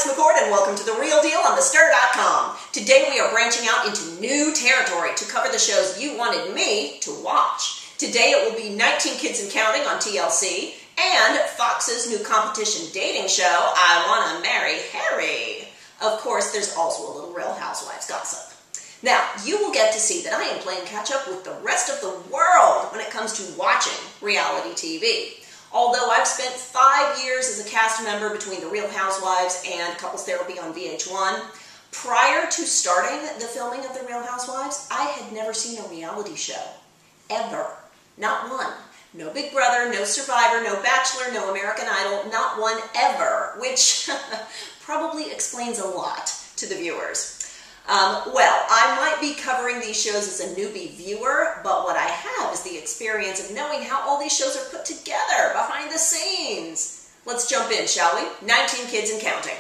it's McCord and welcome to The Real Deal on thestir.com. Today we are branching out into new territory to cover the shows you wanted me to watch. Today it will be 19 Kids and Counting on TLC and Fox's new competition dating show, I Wanna Marry Harry. Of course, there's also a little Real Housewives gossip. Now, you will get to see that I am playing catch up with the rest of the world when it comes to watching reality TV. Although I've spent 5 years as a cast member between The Real Housewives and Couples Therapy on VH1, prior to starting the filming of The Real Housewives, I had never seen a reality show. Ever. Not one. No Big Brother, no Survivor, no Bachelor, no American Idol, not one ever, which probably explains a lot to the viewers. Well, I might be covering these shows as a newbie viewer, but what I have is the experience of knowing how all these shows are put together behind the scenes. Let's jump in, shall we? 19 Kids and Counting.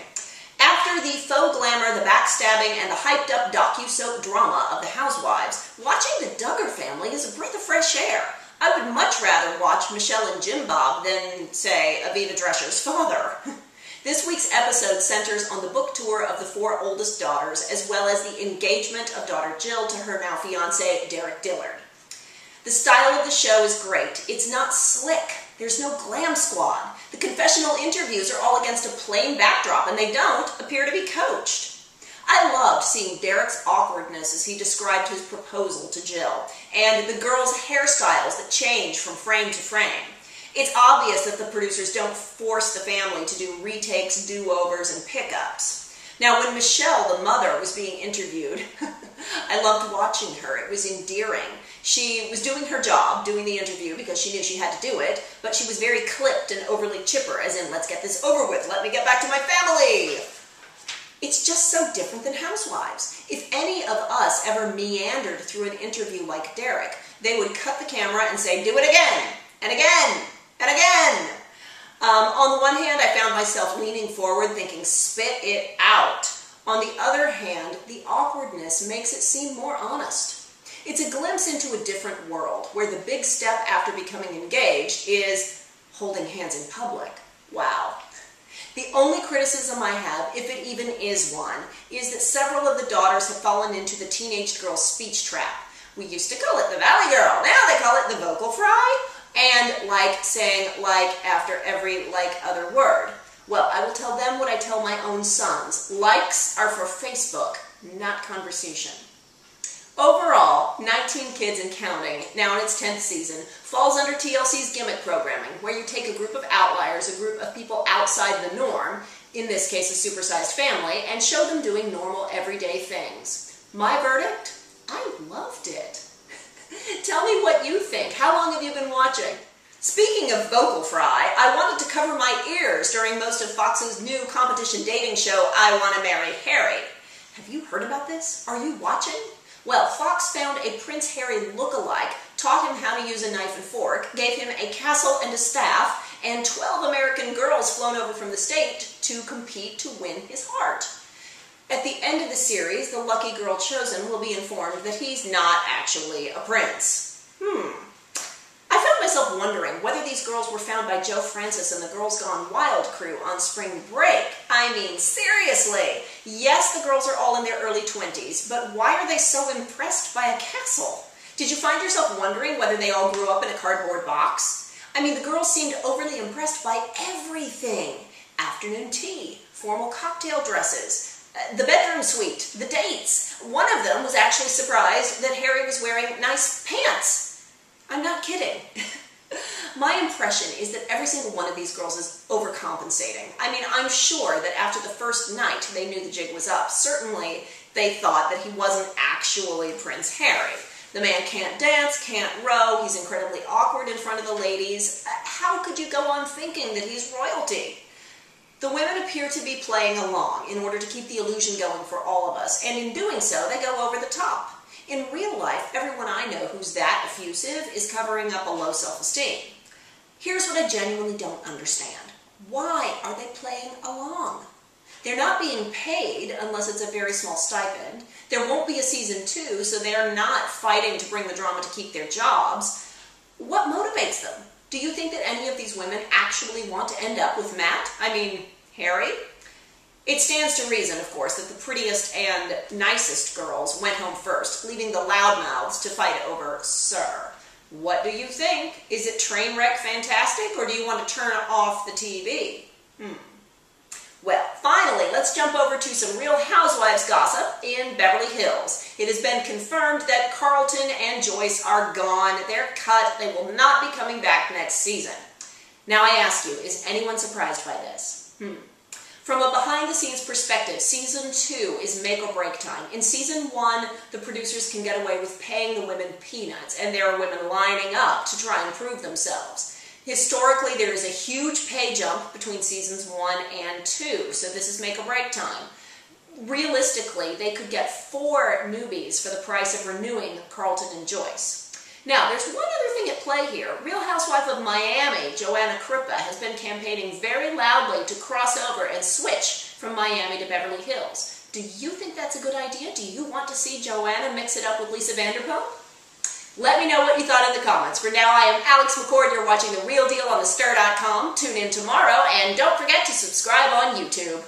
After the faux glamour, the backstabbing, and the hyped-up docu-soap drama of the Housewives, watching the Duggar family is a breath of fresh air. I would much rather watch Michelle and Jim Bob than, say, Aviva Drescher's father. This week's episode centers on the book tour of the 4 oldest daughters, as well as the engagement of daughter Jill to her now fiancé, Derek Dillard. The style of the show is great. It's not slick. There's no glam squad. The confessional interviews are all against a plain backdrop, and they don't appear to be coached. I loved seeing Derek's awkwardness as he described his proposal to Jill, and the girls' hairstyles that change from frame to frame. It's obvious that the producers don't force the family to do retakes, do-overs, and pickups. Now, when Michelle, the mother, was being interviewed, I loved watching her. It was endearing. She was doing her job, doing the interview, because she knew she had to do it, but she was very clipped and overly chipper, as in, let's get this over with, let me get back to my family. It's just so different than Housewives. If any of us ever meandered through an interview like Derek, they would cut the camera and say, do it again, and again, and again. On the one hand, I found myself leaning forward thinking, spit it out. On the other hand, the awkwardness makes it seem more honest. It's a glimpse into a different world, where the big step after becoming engaged is holding hands in public. Wow. The only criticism I have, if it even is one, is that several of the daughters have fallen into the teenage girl speech trap. We used to call it the Valley Girl, now they call it the vocal fry. And like saying like after every like other word. Well, I will tell them what I tell my own sons. Likes are for Facebook, not conversation. Overall, 19 Kids and Counting, now in its 10th season, falls under TLC's gimmick programming, where you take a group of outliers, a group of people outside the norm, in this case a supersized family, and show them doing normal everyday things. My verdict? I loved it. Tell me what you think. How long have you been watching? Speaking of vocal fry, I wanted to cover my ears during most of Fox's new competition dating show, I Wanna Marry Harry. Have you heard about this? Are you watching? Well, Fox found a Prince Harry look-alike, taught him how to use a knife and fork, gave him a castle and a staff, and 12 American girls flown over from the state to compete to win his heart. At the end of the series, the lucky girl chosen will be informed that he's not actually a prince. I found myself wondering whether these girls were found by Joe Francis and the Girls Gone Wild crew on spring break. I mean, seriously. Yes, the girls are all in their early 20s, but why are they so impressed by a castle? Did you find yourself wondering whether they all grew up in a cardboard box? I mean, the girls seemed overly impressed by everything. Afternoon tea, formal cocktail dresses, the bedroom suite, the dates. One of them was actually surprised that Harry was wearing nice pants. I'm not kidding. My impression is that every single one of these girls is overcompensating. I mean, I'm sure that after the first night they knew the jig was up. Certainly they thought that he wasn't actually Prince Harry. The man can't dance, can't row, he's incredibly awkward in front of the ladies. How could you go on thinking that he's royalty? The women appear to be playing along in order to keep the illusion going for all of us, and in doing so, they go over the top. In real life, everyone I know who's that effusive is covering up a low self-esteem. Here's what I genuinely don't understand. Why are they playing along? They're not being paid unless it's a very small stipend. There won't be a season 2, so they're not fighting to bring the drama to keep their jobs. What motivates them? Do you think that any of these women actually want to end up with Matt? I mean, Harry? It stands to reason, of course, that the prettiest and nicest girls went home first, leaving the loudmouths to fight over Sir. What do you think? Is it train wreck fantastic, or do you want to turn off the TV? Well, finally, let's jump over to some Real Housewives gossip in Beverly Hills. It has been confirmed that Carlton and Joyce are gone. They're cut. They will not be coming back next season. Now I ask you, is anyone surprised by this? From a behind-the-scenes perspective, Season 2 is make or break time. In Season 1, the producers can get away with paying the women peanuts, and there are women lining up to try and prove themselves. Historically, there is a huge pay jump between Seasons 1 and 2, so this is make or break time. Realistically, they could get 4 newbies for the price of renewing Carlton and Joyce. Now, there's one other thing at play here. Real Housewife of Miami, Joanna Crippa, has been campaigning very loudly to cross over and switch from Miami to Beverly Hills. Do you think that's a good idea? Do you want to see Joanna mix it up with Lisa Vanderpump? Let me know what you thought in the comments. For now, I am Alex McCord. You're watching The Real Deal on thestir.com. Tune in tomorrow, and don't forget to subscribe on YouTube.